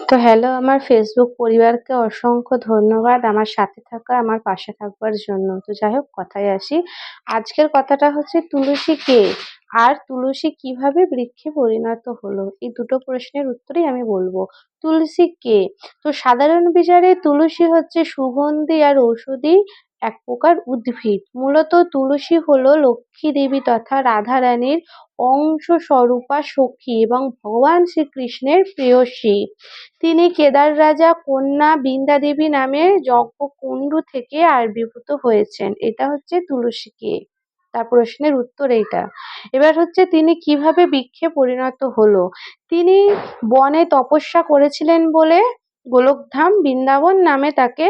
তো হ্যালো আমার ফেসবুক পরিবারকে অসংখ্য ধন্যবাদ আমার সাথে থাকা, আমার পাশে থাকবার জন্য। তো যাই হোক কথায় আসি। আজকের কথাটা হচ্ছে তুলসী কে? আর তুলসী কিভাবে বৃক্ষে পরিণত হলো? এই দুটো প্রশ্নের উত্তরেই আমি বলবো। তুলসী কে? তো সাধারণ বিচারে তুলসী হচ্ছে সুগন্ধি আর ঔষধি এক প্রকার উদ্ভিদ। মূলত তুলসী হলো লক্ষ্মী দেবী তথা রাধা রানীর অংশ স্বরূপা সখী এবং ভগবান শ্রীকৃষ্ণের প্রেয়সী। তিনি কেদার রাজা কন্যা বৃন্দা দেবী নামে যজ্ঞকুণ্ড থেকে আবির্ভূত হয়েছেন। এটা হচ্ছে তুলসী কে? তার প্রশ্নের উত্তর এইটা। এবার হচ্ছে তিনি কিভাবে বৃক্ষে পরিণত হলো? তিনি বনে তপস্যা করেছিলেন বলে গোলকধাম বৃন্দাবন নামে তাকে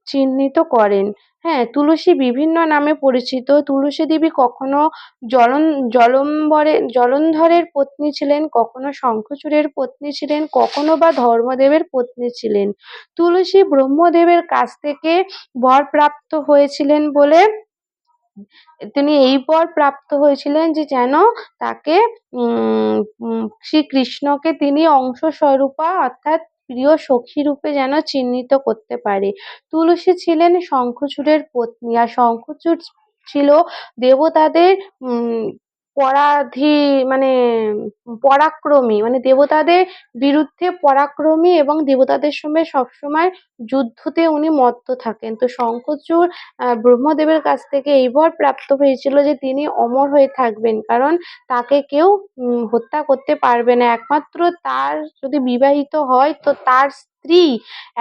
চিহ্নিত করেন। হ্যাঁ, তুলসী বিভিন্ন নামে পরিচিত। তুলসী দেবী কখনো জলন্ধরের পত্নী ছিলেন, কখনো শঙ্খচূড়ের পত্নী ছিলেন, কখনো বা ধর্মদেবের পত্নী ছিলেন। তুলসী ব্রহ্মদেবের কাছ থেকে বর প্রাপ্ত হয়েছিলেন বলে তিনি এই বর প্রাপ্ত হয়েছিলেন যে যেন তাকে শ্রীকৃষ্ণকে তিনি অংশস্বরূপা অর্থাৎ প্রিয় সখী রূপে যেন চিহ্নিত করতে পারে। তুলসী ছিলেন শঙ্খচূড়ের পত্নী আর শঙ্খচূড় ছিল দেবতাদের উম পরাধী মানে পরাক্রমী, মানে দেবতাদের বিরুদ্ধে পরাক্রমী এবং দেবতাদের সঙ্গে সবসময় যুদ্ধতে উনি মত্ত থাকেন। তো শঙ্খচূড় ব্রহ্মদেবের কাছ থেকে এই বর প্রাপ্ত হয়েছিল যে তিনি অমর হয়ে থাকবেন, কারণ তাকে কেউ হত্যা করতে পারবে না। একমাত্র তার যদি বিবাহিত হয় তো তার স্ত্রী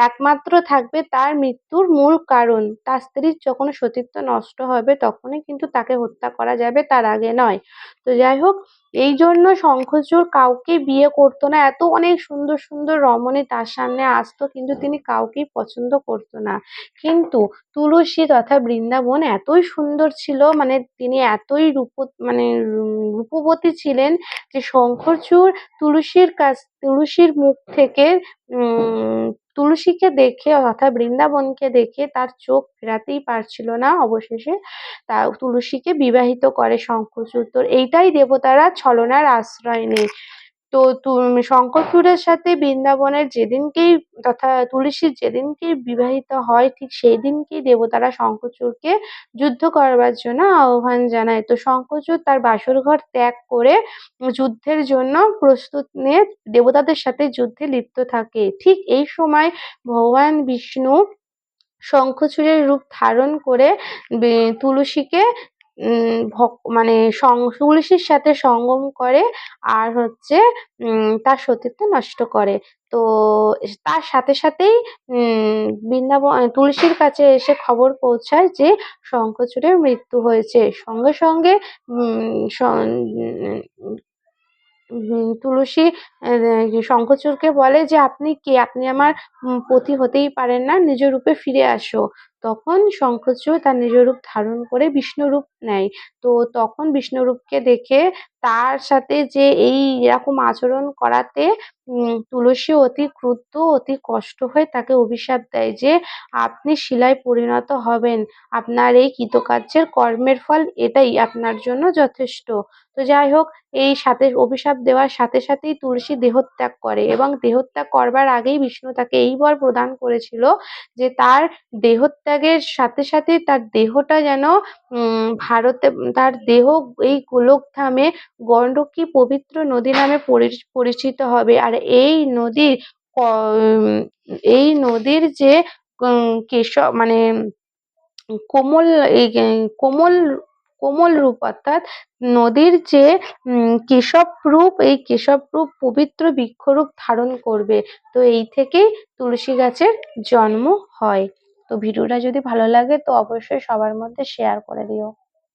একমাত্র থাকবে তার মৃত্যুর মূল কারণ। তার স্ত্রীর যখন সতীত্ব নষ্ট হবে তখনই কিন্তু তাকে হত্যা করা যাবে, তার আগে নয়। তো যাই হোক, এই জন্য শঙ্খচূড় কাউকে বিয়ে করতো না। এত অনেক সুন্দর সুন্দর রমণী তার সামনে আসতো কিন্তু তিনি কাউকেই পছন্দ করতো না। কিন্তু তুলসী তথা বৃন্দাবন এতই সুন্দর ছিল, মানে তিনি এতই মানে রূপবতী ছিলেন যে শঙ্খচূড় তুলসীর মুখ থেকে তুলসীকে দেখে অর্থাৎ বৃন্দাবনকে দেখে তার চোখ ফেরাতেই পারছিল না। অবশেষে তা তুলসীকে বিবাহিত করে শঙ্খচূড়। তো এইটাই দেবতারা ছলনার আশ্রয় নেয়। তো শঙ্খচূড়ের সাথে বৃন্দাবনের যেদিনকেই তথা তুলসীর যেদিনকেই বিবাহিত হয় ঠিক সেই দিনকেই দেবতারা শঙ্খচূড়কে যুদ্ধ করবার জন্য আহ্বান জানায়। তো শঙ্খচূড় তার বাসরঘর ত্যাগ করে যুদ্ধের জন্য প্রস্তুত নিয়ে দেবতাদের সাথে যুদ্ধে লিপ্ত থাকে। ঠিক এই সময় ভগবান বিষ্ণু শঙ্খচূড়ের রূপ ধারণ করে তুলসীকে মানে তুলসীর সাথে সঙ্গম করে আর হচ্ছে তার সতীত্ব নষ্ট করে। তো তার সাথে সাথেই তুলসীর কাছে এসে খবর পৌঁছায় যে শঙ্খচূড়ের মৃত্যু হয়েছে। সঙ্গে সঙ্গে তুলসী শঙ্খচূড়কে বলে যে আপনি কে? আপনি আমার পতি হতেই পারেন না, নিজ রূপে ফিরে আসো। তখন শঙ্খচূড় তার নিজ রূপ ধারণ করে বিষ্ণু রূপ নেয়। তো তখন বিষ্ণু রূপকে দেখে তার সাথে যে এরকম আচরণ করাতে তুলসী অতি ক্রুদ্ধ, অতি কষ্ট হয়ে তাকে অভিশাপ দেয় যে আপনি শিলায় পরিণত হবেন। আপনার এই কৃতকার্যের কর্মের ফল এটাই আপনার জন্য যথেষ্ট। তো যাই হোক, এই সাথে অভিশাপ দেওয়ার সাথে সাথেই তুলসী দেহত্যাগ করে এবং দেহত্যাগ করবার আগেই বিষ্ণু তাকে এই বর প্রদান করেছিল যে তার দেহত্যাগের সাথে সাথে তার দেহটা যেন ভারতে তার দেহ এই গোলকধামে গণ্ডকী পবিত্র নদী নামে পরিচিত হবে। আর এই নদীর যে কেশব মানে কোমল এই কোমল কোমল রূপ অর্থাৎ নদীর যে কেশব রূপ, এই কেশব রূপ পবিত্র বৃক্ষরূপ ধারণ করবে। তো এই থেকেই তুলসী গাছের জন্ম হয়। তো ভিডিওটা যদি ভালো লাগে তো অবশ্যই সবার মধ্যে শেয়ার করে দিও।